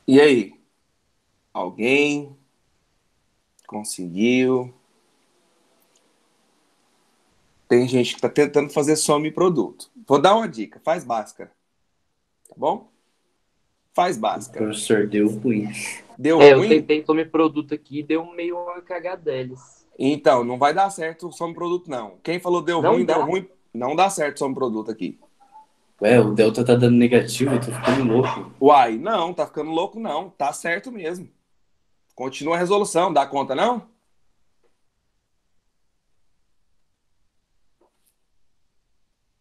E aí? Alguém conseguiu? Tem gente que está tentando fazer some produto. Vou dar uma dica: faz Bhaskara, tá bom? Faz O Bhaskara. professor deu ruim. Deu É, eu ruim? tentei tomar produto aqui e deu meio uma cagadeles. Então, não vai dar certo o some produto, não. Quem falou Não deu dá? ruim, não dá certo o some produto aqui. Ué, o Delta tá dando negativo, eu tô ficando louco. Uai, não, tá ficando louco, não. Tá certo mesmo. Continua a resolução, dá conta, não?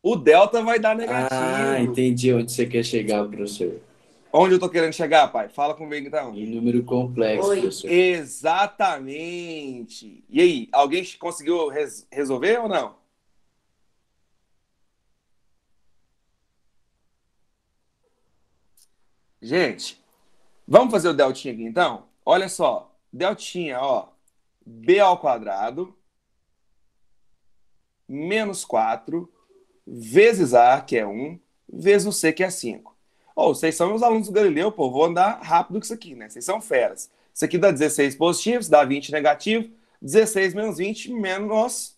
O delta vai dar Ah, negativo. entendi onde você quer chegar, professor. Onde eu tô querendo chegar, pai? Fala comigo, então. Em número complexo, Oi. professor. Exatamente. E aí, alguém conseguiu resolver ou não? Gente, vamos fazer o deltinha aqui então? Olha só, deltinha, ó, b ao quadrado menos 4 vezes a, que é um, vezes o c, que é 5. Ou vocês são meus alunos do Galileu, pô, vou andar rápido com isso aqui, né? Vocês são feras. Isso aqui dá 16 positivos, dá 20 negativo, 16 menos 20 menos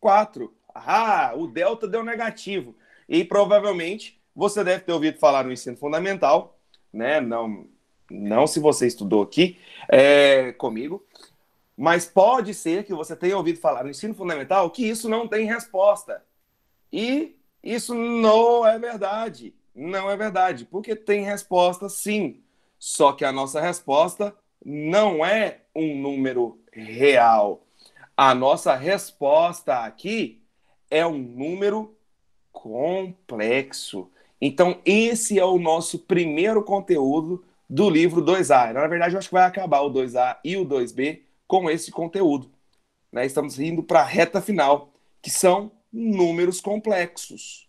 4. Ah, o delta deu negativo. E provavelmente você deve ter ouvido falar no ensino fundamental, né? Não se você estudou aqui comigo, mas pode ser que você tenha ouvido falar no ensino fundamental que isso não tem resposta. E isso não é verdade. Não é verdade, porque tem resposta sim. Só que a nossa resposta não é um número real. A nossa resposta aqui é um número complexo. Então, esse é o nosso primeiro conteúdo do livro 2A. Na verdade, eu acho que vai acabar o 2A e o 2B com esse conteúdo. Né? Estamos indo para a reta final, que são números complexos.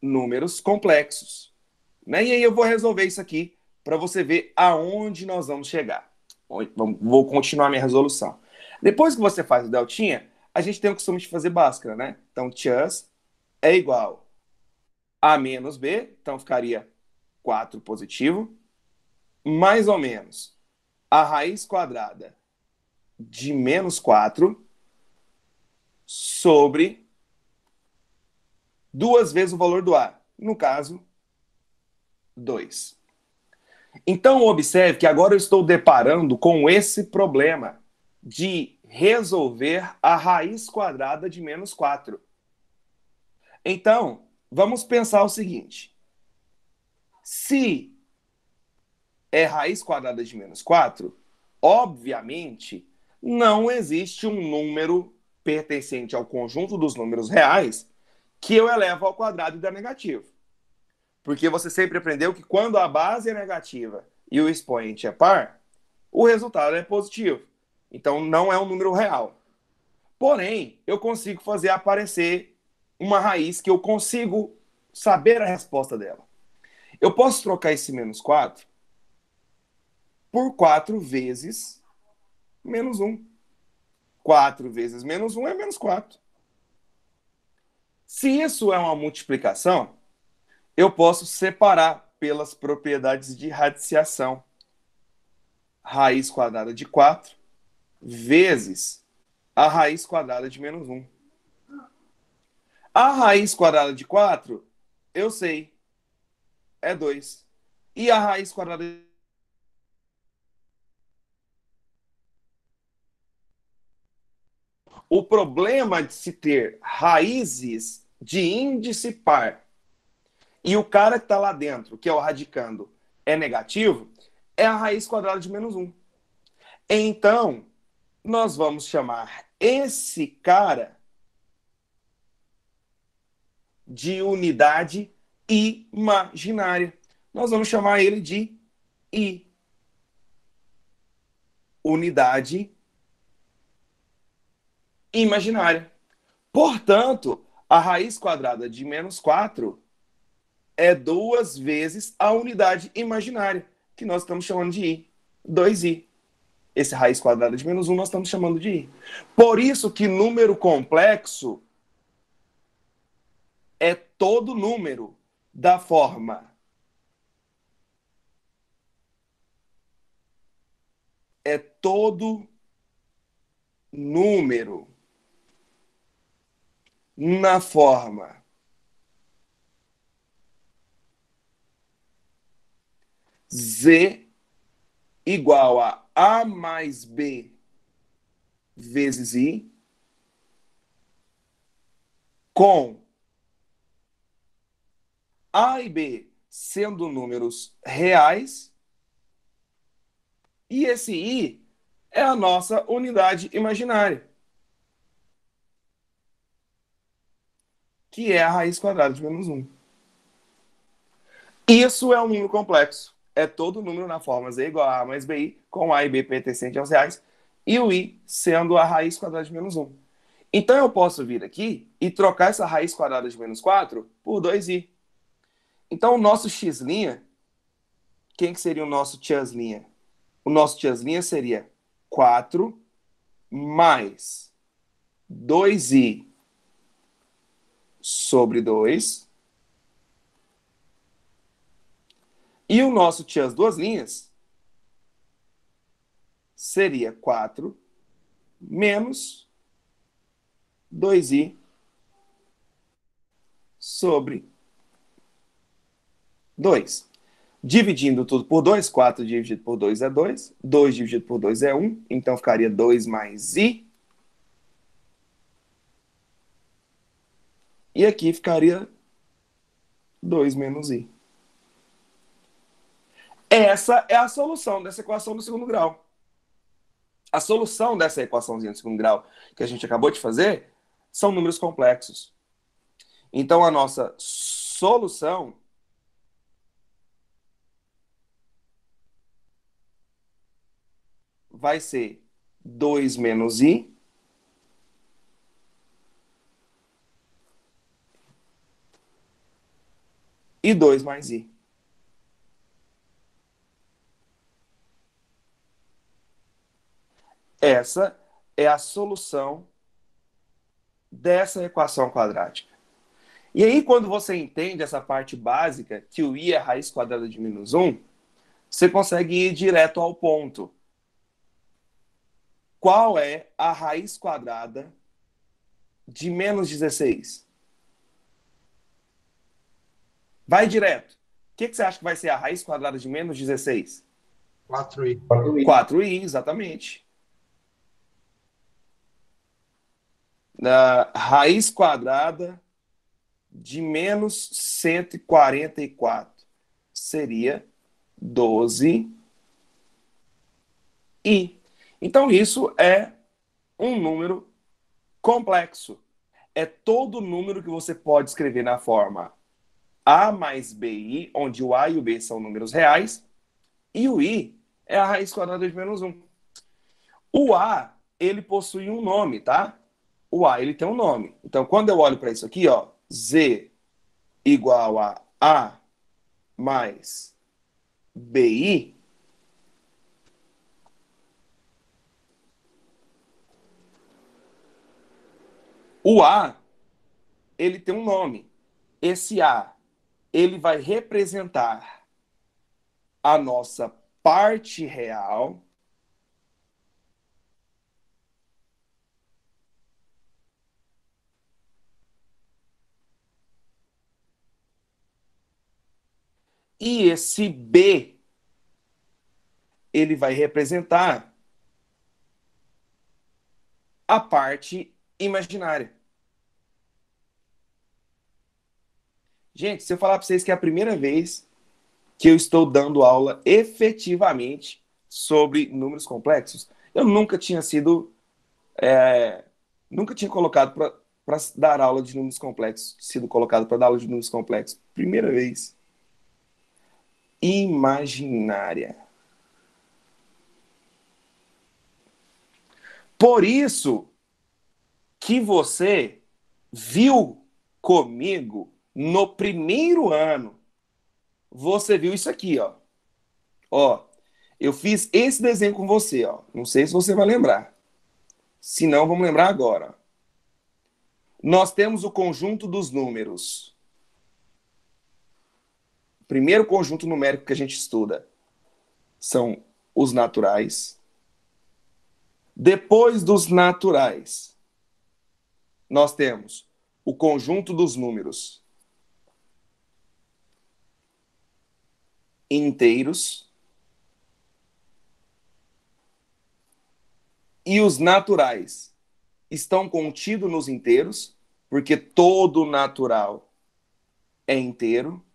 Números complexos. Né? E aí eu vou resolver isso aqui para você ver aonde nós vamos chegar. Vou continuar minha resolução. Depois que você faz o deltinha, a gente tem o costume de fazer Bhaskara, né? Então, just é igual a menos b, então ficaria 4 positivo, mais ou menos a raiz quadrada de menos 4 sobre duas vezes o valor do a. No caso, 2. Então, observe que agora eu estou deparando com esse problema de resolver a raiz quadrada de menos 4. Então, vamos pensar o seguinte: se é raiz quadrada de menos 4, obviamente não existe um número pertencente ao conjunto dos números reais que eu elevo ao quadrado e dá negativo. Porque você sempre aprendeu que quando a base é negativa e o expoente é par, o resultado é positivo. Então não é um número real. Porém, eu consigo fazer aparecer uma raiz que eu consigo saber a resposta dela. Eu posso trocar esse menos 4 por 4 vezes menos um. 4 vezes menos um é menos 4. Se isso é uma multiplicação, eu posso separar pelas propriedades de radiciação. Raiz quadrada de 4 vezes a raiz quadrada de menos um. A raiz quadrada de 4, eu sei, é 2. E a raiz quadrada de... O problema de se ter raízes de índice par e o cara que está lá dentro, que é o radicando, é negativo, é a raiz quadrada de menos um. Então, nós vamos chamar esse cara de unidade imaginária. Nós vamos chamar ele de I. Unidade imaginária. Portanto, a raiz quadrada de menos 4 é duas vezes a unidade imaginária, que nós estamos chamando de I. 2i. Esse raiz quadrada de menos 1 nós estamos chamando de i. Por isso que número complexo é todo número da forma todo número na forma z igual a mais b vezes i, com a e b sendo números reais, e esse i é a nossa unidade imaginária, que é a raiz quadrada de menos 1. Isso é um número complexo. É todo número na forma z igual a mais bi, com a e b pertencente aos reais, e o i sendo a raiz quadrada de menos 1. Então eu posso vir aqui e trocar essa raiz quadrada de menos 4 por 2i. Então o nosso x', quem que seria o nosso tchan's'? O nosso tchan's' seria 4 mais 2i sobre 2. E o nosso tchan's duas linhas seria 4 menos 2i sobre 2. Dividindo tudo por 2, 4 dividido por 2 é 2, 2 dividido por 2 é 1, então ficaria 2 mais i. E aqui ficaria 2 menos i. Essa é a solução dessa equação do segundo grau. A solução dessa equaçãozinha do segundo grau que a gente acabou de fazer são números complexos. Então, a nossa solução vai ser 2 menos i e 2 mais i. Essa é a solução dessa equação quadrática. E aí, quando você entende essa parte básica, que o i é a raiz quadrada de menos 1, você consegue ir direto ao ponto. Qual é a raiz quadrada de menos 16? Vai direto. O que você acha que vai ser a raiz quadrada de menos 16? 4i. 4i, exatamente. Na raiz quadrada de menos 144 seria 12i. Então, isso é um número complexo. É todo número que você pode escrever na forma a mais bi, onde o a e o b são números reais, e o i é a raiz quadrada de menos 1. O a, ele possui um nome, tá? O a, ele tem um nome. Então, quando eu olho para isso aqui, ó, z igual a mais bi, o a, ele tem um nome. Esse a, ele vai representar a nossa parte real e esse b, ele vai representar a parte imaginária. Gente, se eu falar para vocês que é a primeira vez que eu estou dando aula efetivamente sobre números complexos, eu nunca tinha nunca tinha colocado para dar aula de números complexos, sido colocado para dar aula de números complexos. Primeira vez. Imaginária. Por isso que você viu comigo no primeiro ano, você viu isso aqui, ó. Ó, Eu fiz esse desenho com você, ó. Não sei se você vai lembrar. Se não, vamos lembrar agora. Nós temos o conjunto dos números. O primeiro conjunto numérico que a gente estuda são os naturais. Depois dos naturais, nós temos o conjunto dos números inteiros e os naturais estão contidos nos inteiros, porque todo natural é inteiro.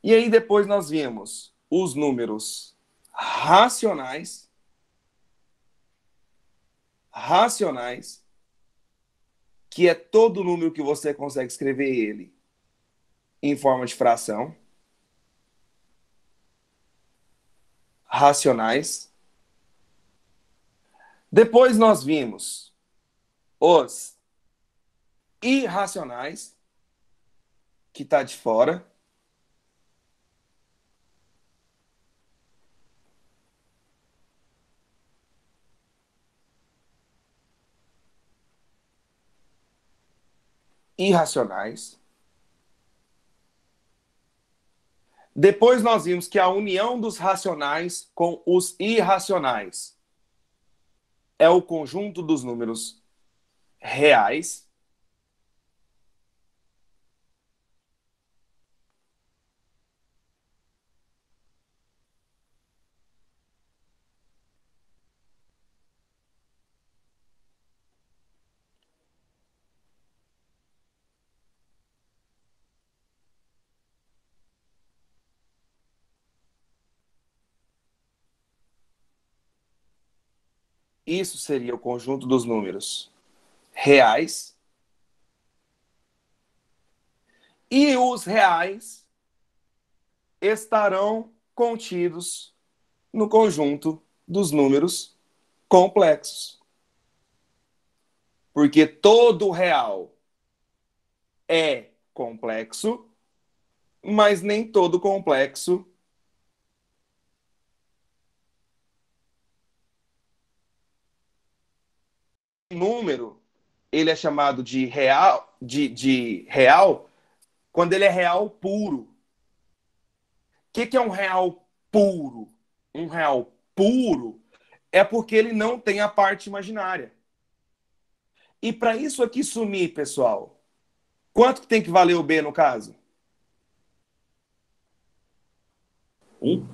E aí depois nós vimos os números racionais, que é todo número que você consegue escrever ele em forma de fração. Racionais. Depois nós vimos os irracionais, que está de fora. Irracionais. Depois nós vimos que a união dos racionais com os irracionais é o conjunto dos números reais. Isso seria o conjunto dos números reais. E os reais estarão contidos no conjunto dos números complexos. Porque todo real é complexo, mas nem todo complexo número, ele é chamado de real, de real quando ele é real puro. O que é um real puro? Um real puro é porque ele não tem a parte imaginária. E para isso aqui sumir, pessoal, quanto que tem que valer o B no caso? 1.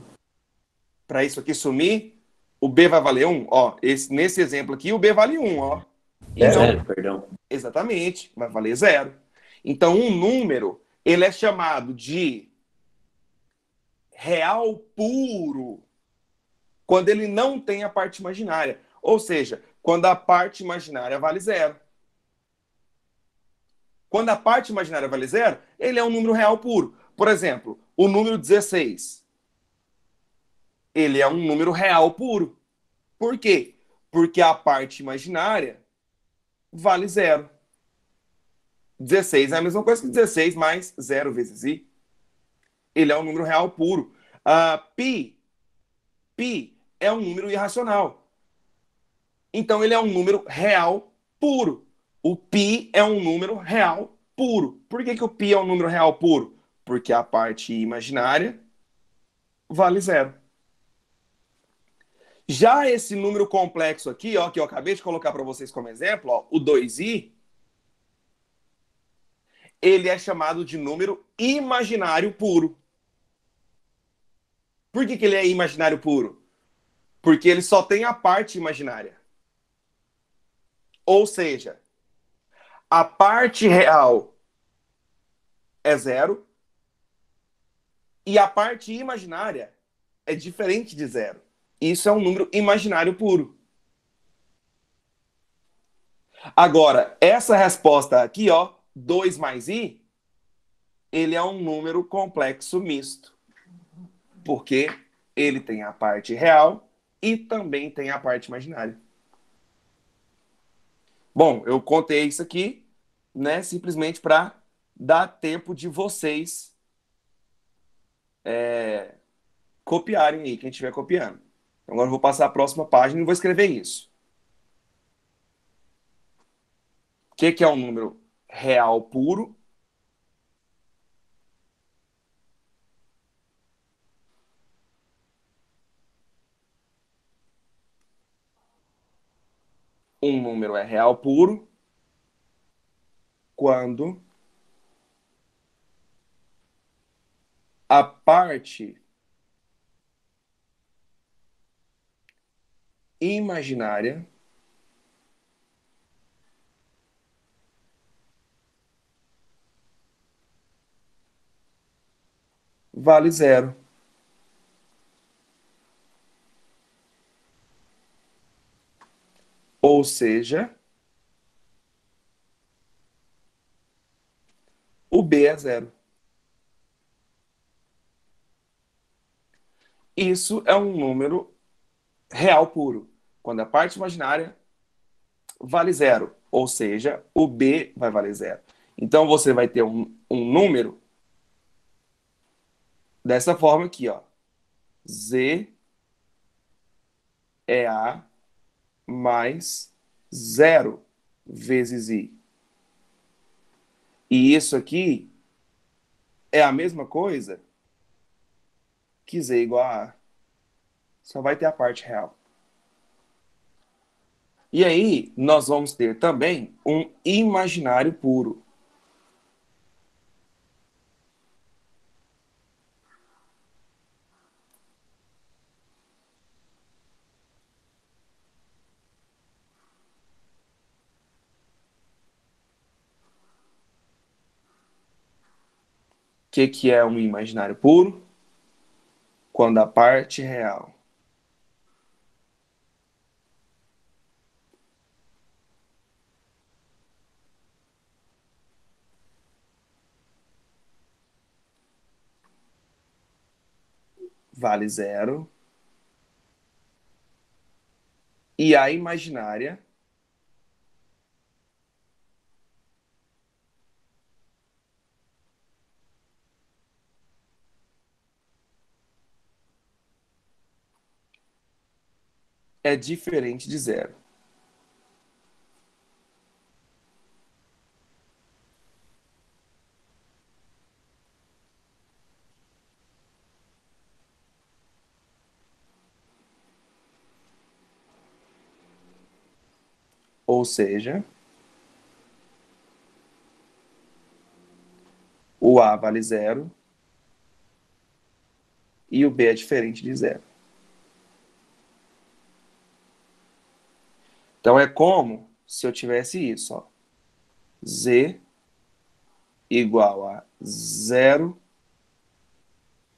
Para isso aqui sumir, o B vai valer 1. Ó, nesse exemplo aqui, o B vale 1, ó. É zero, perdão. Exatamente, vai valer 0. Então, um número, ele é chamado de real puro quando ele não tem a parte imaginária. Ou seja, quando a parte imaginária vale 0. Quando a parte imaginária vale 0, ele é um número real puro. Por exemplo, o número 16. Ele é um número real puro. Por quê? Porque a parte imaginária vale 0. 16 é a mesma coisa que 16 mais 0 vezes i. Ele é um número real puro. Pi é um número irracional. Então ele é um número real puro. O pi é um número real puro. Por que o pi é um número real puro? Porque a parte imaginária vale 0. Já esse número complexo aqui, ó, que eu acabei de colocar para vocês como exemplo, ó, o 2i, ele é chamado de número imaginário puro. Por que ele é imaginário puro? Porque ele só tem a parte imaginária. Ou seja, a parte real é 0 e a parte imaginária é diferente de 0. Isso é um número imaginário puro. Agora, essa resposta aqui, ó, 2 mais i, ele é um número complexo misto. Porque ele tem a parte real e também tem a parte imaginária. Bom, eu contei isso aqui, né, simplesmente para dar tempo de vocês copiarem aí, quem estiver copiando. Então, agora eu vou passar a próxima página e vou escrever isso. O que é um número real puro? Um número é real puro quando a parte imaginária vale zero. Ou seja, o B é zero. Isso é um número real puro, quando a parte imaginária vale zero. Ou seja, o B vai valer zero. Então você vai ter um número dessa forma aqui, ó. Z é A mais zero vezes I. E isso aqui é a mesma coisa que Z igual a A. Só vai ter a parte real. E aí, nós vamos ter também um imaginário puro. O que é um imaginário puro? Quando a parte real vale zero e a imaginária é diferente de zero. Ou seja, o A vale zero e o B é diferente de zero. Então é como se eu tivesse isso, ó. Z igual a zero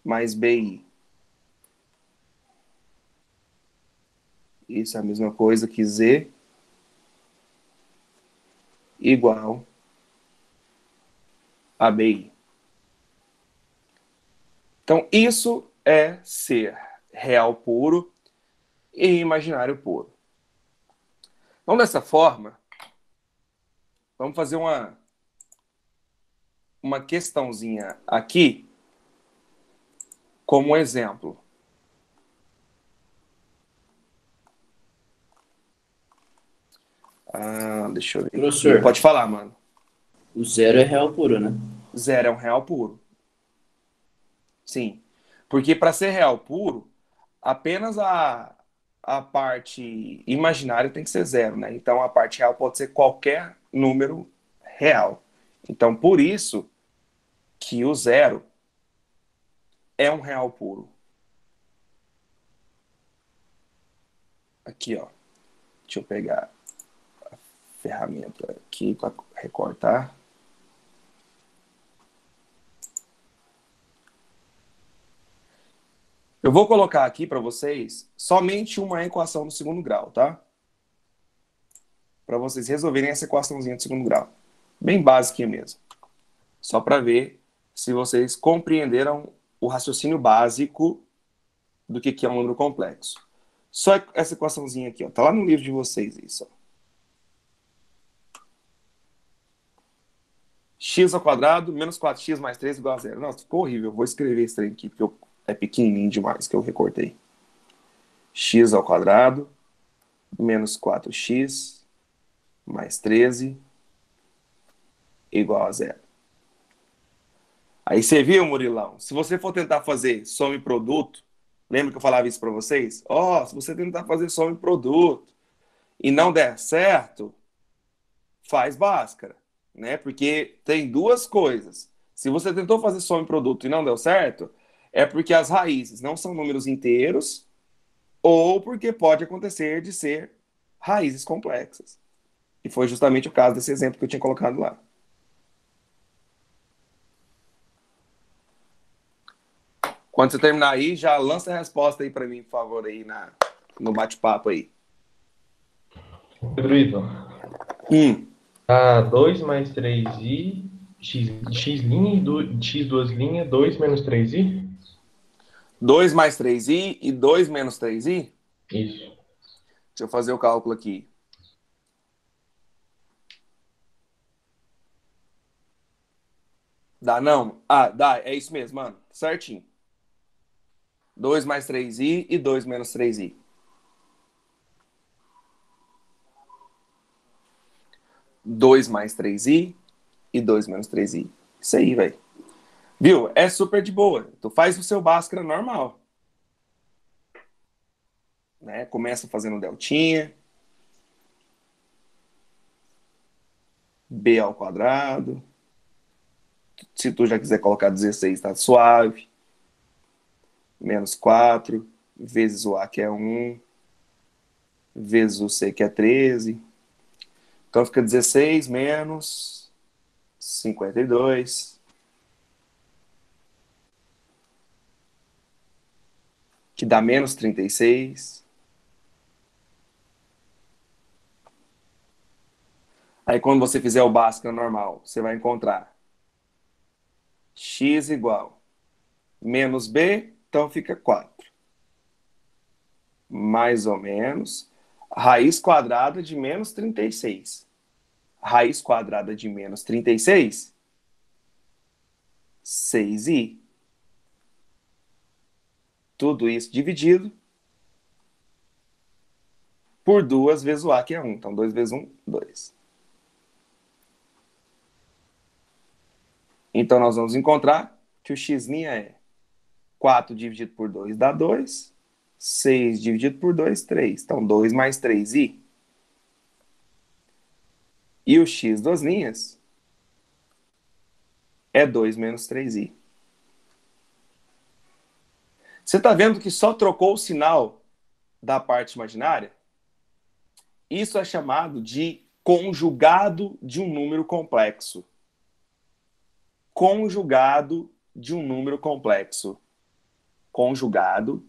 mais BI. Isso é a mesma coisa que Z igual a BI. Então, isso é ser real puro e imaginário puro. Então, dessa forma, vamos fazer uma questãozinha aqui como exemplo. Deixa eu ver. Professor, Pode falar, mano. o zero é real puro, né? Zero é um real puro. Sim. Porque para ser real puro, apenas a parte imaginária tem que ser zero, né? Então a parte real pode ser qualquer número real. Então por isso que o zero é um real puro. Aqui, ó. Deixa eu pegar a ferramenta aqui para recortar. Eu vou colocar aqui para vocês somente uma equação do segundo grau, tá? Para vocês resolverem essa equaçãozinha do segundo grau. Bem básica mesmo. Só para ver se vocês compreenderam o raciocínio básico do que é um número complexo. Só essa equaçãozinha aqui, ó. Tá lá no livro de vocês isso, ó. X ao quadrado menos 4x mais 3 igual a zero. Nossa, ficou horrível. Eu vou escrever esse trem aqui, porque É pequenininho demais que eu recortei. X ao quadrado menos 4x mais 13 igual a zero. Aí você viu, Murilão? Se você for tentar fazer soma e produto, lembra que eu falava isso para vocês? Se você tentar fazer soma e produto e não der certo, faz Bhaskara, né? Porque tem duas coisas. Se você tentou fazer soma e produto e não deu certo, é porque as raízes não são números inteiros ou porque pode acontecer de ser raízes complexas. E foi justamente o caso desse exemplo que eu tinha colocado lá. Quando você terminar aí, já lança a resposta aí para mim, por favor, aí no bate-papo aí. Pedro Ivan. Hum. 2 mais 3i, x' e x duas linhas, 2 menos 3i? 2 mais 3i e 2 menos 3i? Isso. Deixa eu fazer o cálculo aqui. Dá não? Dá, é isso mesmo, mano. Certinho. 2 mais 3i e 2 menos 3i. 2 mais 3i e 2 menos 3i. Isso aí, velho. Viu? É super de boa. Tu faz o seu Bhaskara normal. Né? Começa fazendo deltinha. B ao quadrado. Se tu já quiser colocar 16, tá suave. Menos 4, vezes o A, que é 1, vezes o C, que é 13. Então fica 16 menos 52, que dá menos 36. Aí quando você fizer o Bhaskara normal, você vai encontrar x igual menos b, então fica 4. Mais ou menos raiz quadrada de menos 36. Raiz quadrada de menos 36, 6i. Tudo isso dividido por 2 vezes o A, que é 1. Então, 2 vezes 1, 2. Então, nós vamos encontrar que o x' é 4 dividido por 2 dá 2. 6 dividido por 2, 3. Então, 2 mais 3i. E o x das linhas é 2 menos 3i. Você está vendo que só trocou o sinal da parte imaginária? Isso é chamado de conjugado de um número complexo. Conjugado de um número complexo. Conjugado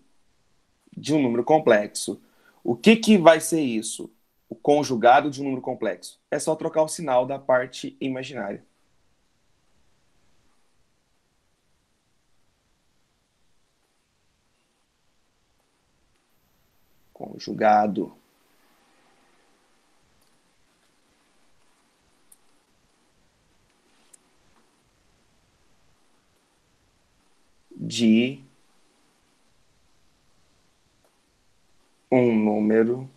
de um número complexo. O que vai ser isso? O conjugado de um número complexo. É só trocar o sinal da parte imaginária. Conjugado de um número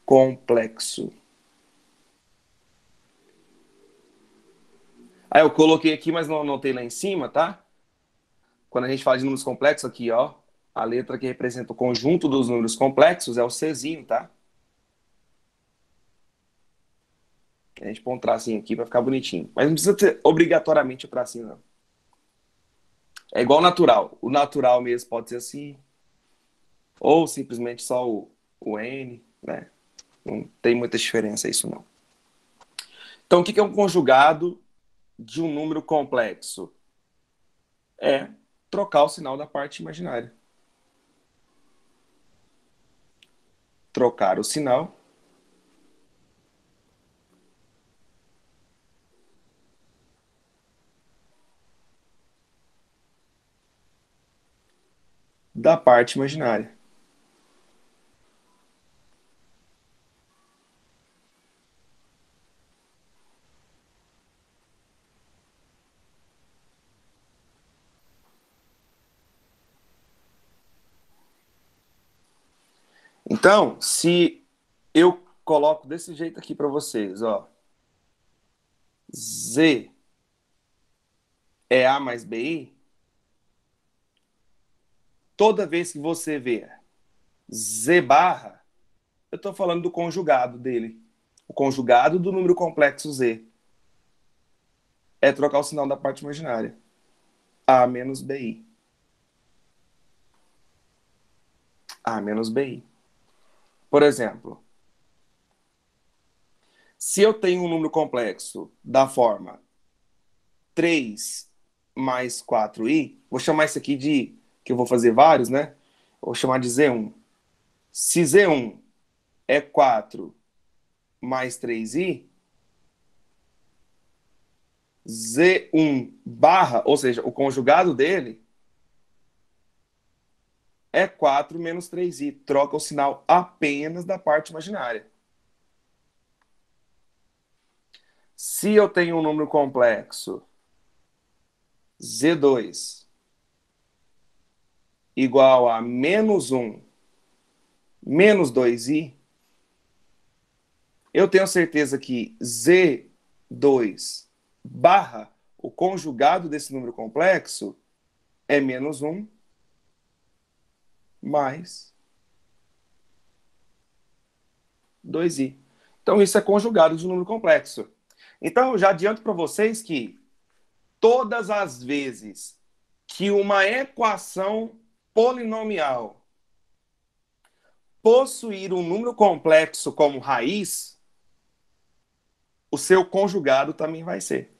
complexo. Eu coloquei aqui, mas não anotei lá em cima, tá? Quando a gente fala de números complexos aqui, ó, a letra que representa o conjunto dos números complexos é o Czinho, tá? A gente põe um tracinho aqui para ficar bonitinho. Mas não precisa ter obrigatoriamente o tracinho, não. É igual ao natural. O natural mesmo pode ser assim, ou simplesmente só o N, né? Não tem muita diferença isso, não. Então, o que é um conjugado de um número complexo? É trocar o sinal da parte imaginária. Trocar o sinal da parte imaginária. Então, se eu coloco desse jeito aqui para vocês, ó. Z é A mais BI, toda vez que você vê Z barra, eu estou falando do conjugado dele. O conjugado do número complexo Z é trocar o sinal da parte imaginária. A menos BI. A menos BI. Por exemplo, se eu tenho um número complexo da forma 3 mais 4i, vou chamar isso aqui de, que eu vou fazer vários, né? Vou chamar de Z1. Se Z1 é 4 mais 3i, Z1 barra, ou seja, o conjugado dele, é 4 menos 3i. Troca o sinal apenas da parte imaginária. Se eu tenho um número complexo Z2 igual a menos 1 menos 2i, eu tenho certeza que Z2 barra o conjugado desse número complexo é menos 1 mais 2i. Então, isso é conjugado de número complexo. Então, eu já adianto para vocês que todas as vezes que uma equação polinomial possuir um número complexo como raiz, o seu conjugado também vai ser.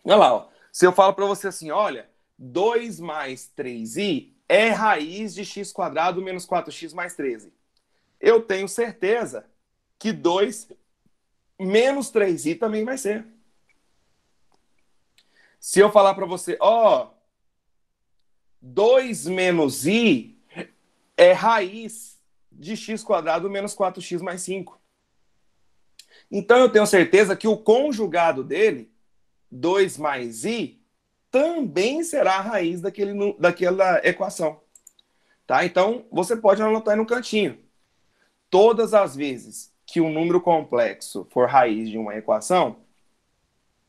Olha lá, ó. Se eu falo para você assim, olha, 2 mais 3i é raiz de x² menos 4x mais 13. Eu tenho certeza que 2 menos 3i também vai ser. Se eu falar para você, ó, 2 menos i é raiz de x² menos 4x mais 5. Então eu tenho certeza que o conjugado dele, 2 mais i, também será a raiz daquela equação. Tá? Então você pode anotar aí no cantinho. Todas as vezes que um número complexo for raiz de uma equação,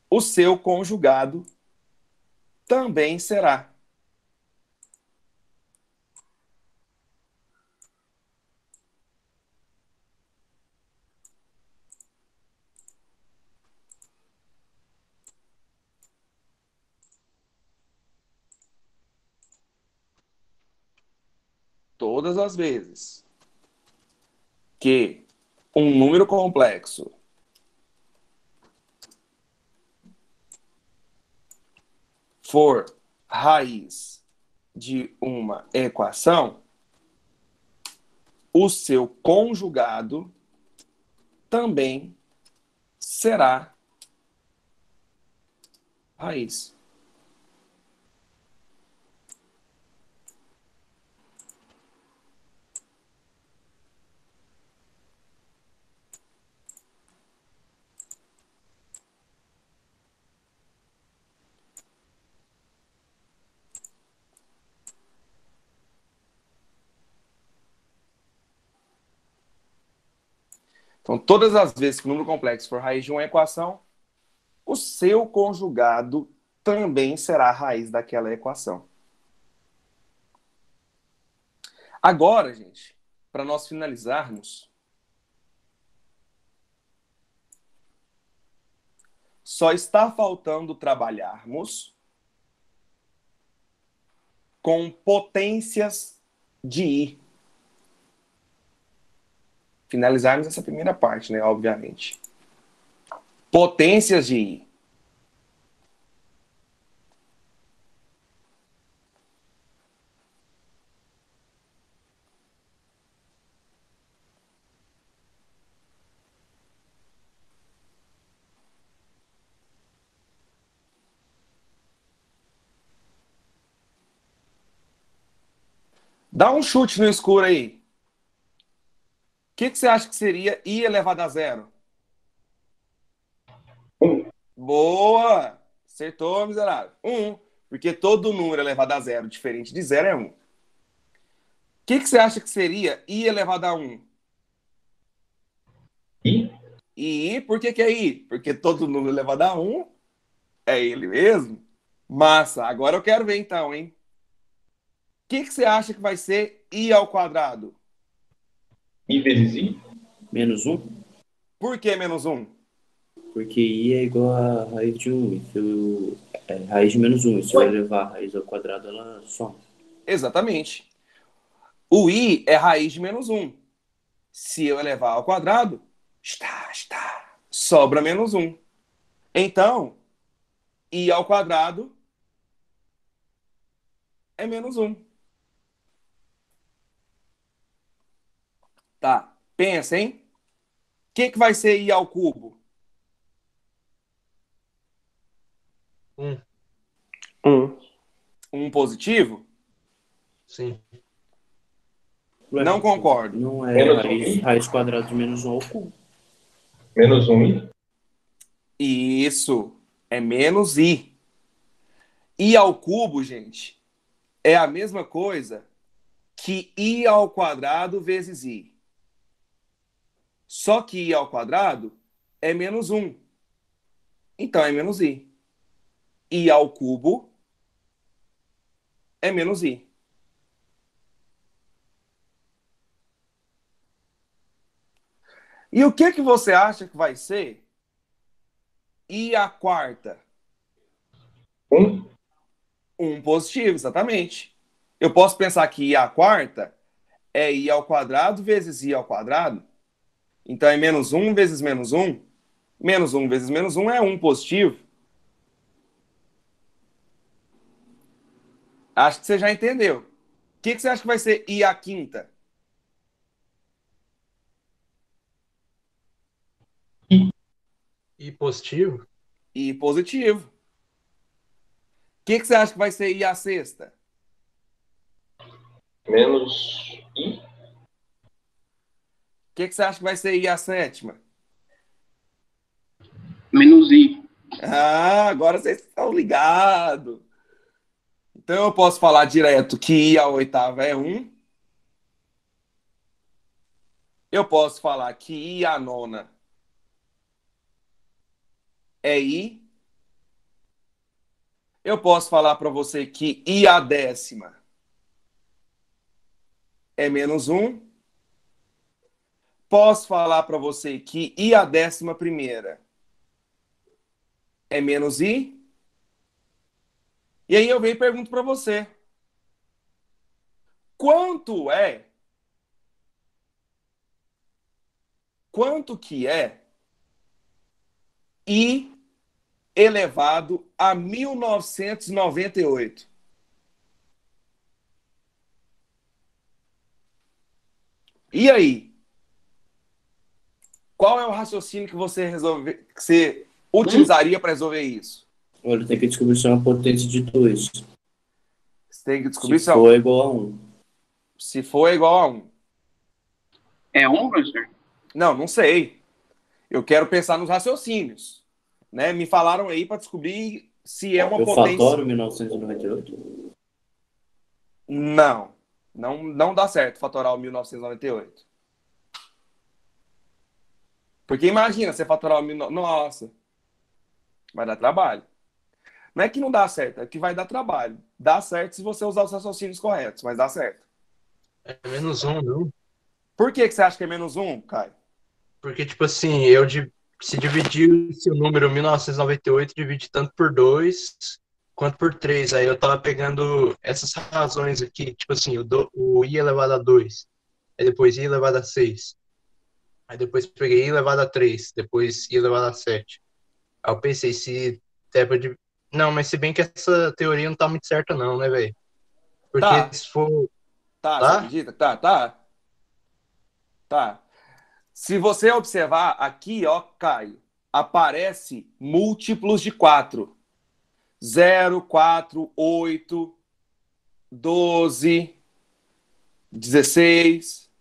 o seu conjugado também será. Todas as vezes que um número complexo for raiz de uma equação, o seu conjugado também será raiz. Então, todas as vezes que o número complexo for raiz de uma equação, o seu conjugado também será a raiz daquela equação. Agora, gente, para nós finalizarmos, só está faltando trabalharmos com potências de I. Finalizarmos essa primeira parte, né? Obviamente. Potências de I. Dá um chute no escuro aí. O que você acha que seria I elevado a zero? Boa! Acertou, miserável. 1. Porque todo número elevado a zero diferente de zero é 1. que você acha que seria I elevado a 1? I? I, por que é I? Porque todo número elevado a 1 é ele mesmo. Massa. Agora eu quero ver então, hein? O que você acha que vai ser I ao quadrado? I vezes I? Menos 1? Por que menos 1? Porque I é igual a raiz de 1. Raiz de menos 1. E se eu elevar a raiz ao quadrado, ela soma. Exatamente. O I é raiz de menos 1. Se eu elevar ao quadrado, sobra menos 1. Então, I ao quadrado é menos 1. Tá, pensa, hein? O que vai ser I ao cubo? 1. 1. 1 positivo? Sim. Ué, Não concordo. Não é Menos raiz quadrada de menos 1 ao cubo. Menos 1 I? Isso, é menos I. I ao cubo, gente, é a mesma coisa que I ao quadrado vezes I. Só que I ao quadrado é menos 1. Então é menos I. I ao cubo é menos I. E o que você acha que vai ser I à quarta? 1? 1 positivo, exatamente. Eu posso pensar que I à quarta é I ao quadrado vezes I ao quadrado. Então é menos 1 vezes menos 1. Menos 1 vezes menos 1 é 1 positivo. Acho que você já entendeu. O que você acha que vai ser I à quinta? E positivo? I positivo. O que você acha que vai ser I à sexta? Menos I? O que você acha que vai ser I à sétima? Menos I. Ah, agora vocês estão ligados. Então eu posso falar direto que I à oitava é 1. Eu posso falar que I à nona é I. Eu posso falar para você que I à décima é menos 1. Posso falar para você que I à décima primeira é menos I. E aí eu venho e pergunto para você. Quanto que é I elevado a 1998? E aí? Qual é o raciocínio que você utilizaria para resolver isso? Olha, tem que descobrir se é uma potência de 2. Você tem que descobrir Se for igual a 1. Se for igual a 1. É 1, professor? Não sei. Eu quero pensar nos raciocínios. Né? Me falaram aí para descobrir se é uma Eu potência. fatório 1998? Não dá certo fatorar o 1998. Porque imagina, você fatorar o 1998. Nossa, vai dar trabalho. Não é que não dá certo, é que vai dar trabalho. Dá certo se você usar os raciocínios corretos, mas dá certo. É menos 1, não? Por que você acha que é menos 1, Caio? Porque, tipo assim, se dividir o número 1998, divide tanto por 2 quanto por 3. Aí eu tava pegando essas razões aqui, tipo assim, o I elevado a 2, aí depois I elevado a 6, aí depois peguei I elevado a 3, depois I elevado a 7. Aí eu pensei, se der pra não, mas se bem que essa teoria não tá muito certa não, né, velho? Porque Tá. se for... Você Tá? acredita? Tá. Se você observar aqui, ó, Caio, aparece múltiplos de 4. 0, 4, 8, 12, 16.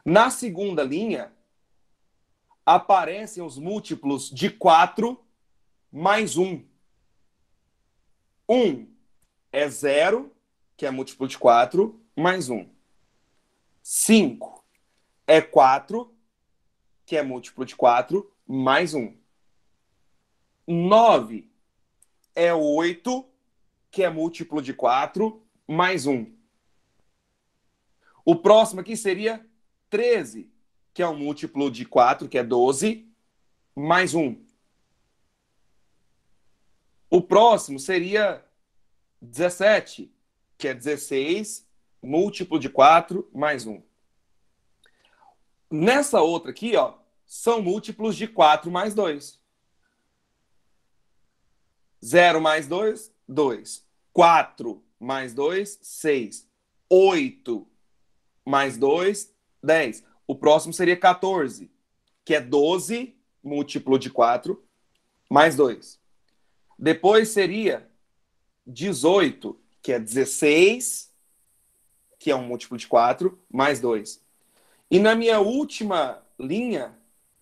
Na segunda linha, aparecem os múltiplos de 4 mais 1. 1 é 0, que é múltiplo de 4. mais 1. 5 é 4, que é múltiplo de 4, mais 1. 9 é 8, que é múltiplo de 4, mais 1. O próximo aqui seria 13, que é um múltiplo de 4, que é 12, mais 1. O próximo seria 17, que é 16, múltiplo de 4, mais 1. Nessa outra aqui, ó, são múltiplos de 4 mais 2. 0 mais 2, 2. 4 mais 2, 6. 8 mais 2, 10. O próximo seria 14, que é 12, múltiplo de 4, mais 2. Depois seria 18, que é 16, que é um múltiplo de 4, mais 2. E na minha última linha,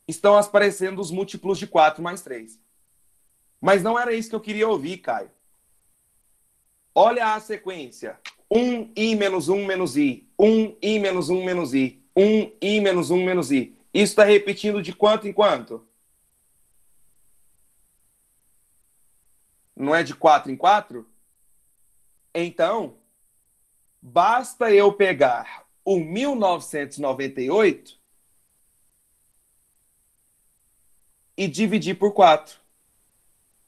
estão aparecendo os múltiplos de 4 mais 3. Mas não era isso que eu queria ouvir, Caio. Olha a sequência. 1i menos 1 menos i. 1i menos 1 menos i. 1i menos 1 menos i. Isso está repetindo de quanto em quanto? Não é de 4 em 4? Então, basta eu pegar o 1998 e dividir por 4.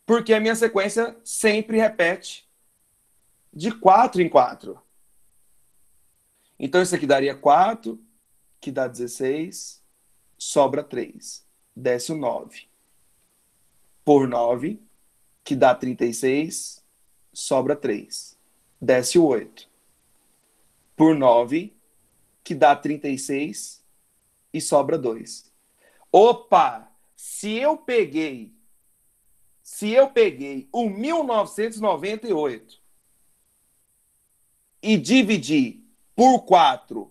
Porque a minha sequência sempre repete de 4 em 4. Então, isso aqui daria 4, que dá 16, sobra 3. Desce o 9. Por 9, que dá 36, sobra 3. Desce o 8. Por 9, que dá 36 e sobra 2. Opa! Se eu peguei o 1998 e dividi por 4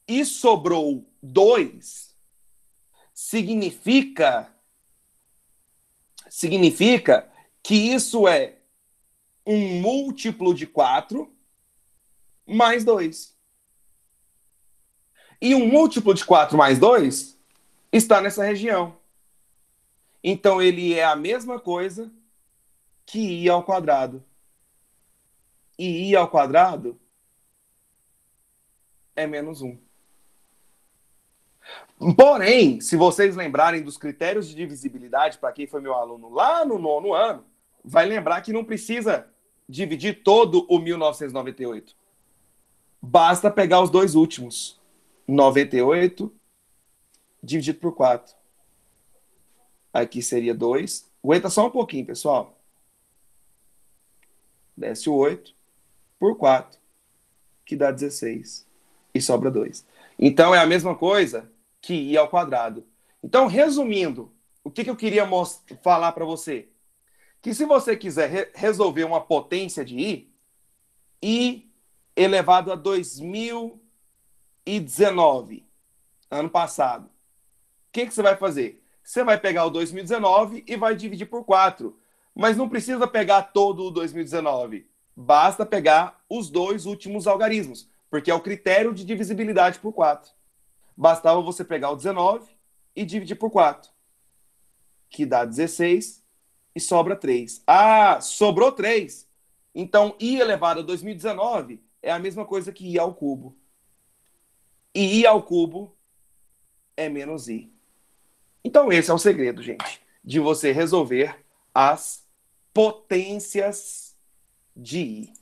e sobrou 2, significa que isso é um múltiplo de 4 mais 2. E um múltiplo de 4 mais 2 está nessa região. Então, ele é a mesma coisa que i ao quadrado. E i ao quadrado é menos 1. Porém, se vocês lembrarem dos critérios de divisibilidade, para quem foi meu aluno lá no 9º ano, vai lembrar que não precisa dividir todo o 1998. Basta pegar os dois últimos. 98 dividido por 4. Aqui seria 2. Aguenta só um pouquinho, pessoal. Desce o 8 por 4, que dá 16. E sobra 2. Então, é a mesma coisa que i ao quadrado. Então, resumindo, o que eu queria falar para você? Que se você quiser resolver uma potência de i elevado a 2019, ano passado, o que você vai fazer? Você vai pegar o 2019 e vai dividir por 4. Mas não precisa pegar todo o 2019. Basta pegar os dois últimos algarismos, porque é o critério de divisibilidade por 4. Bastava você pegar o 19 e dividir por 4, que dá 16 e sobra 3. Ah, sobrou 3. Então, i elevado a 2019 é a mesma coisa que i ao cubo. E i ao cubo é menos i. Então, esse é o segredo, gente, de você resolver as potências de i.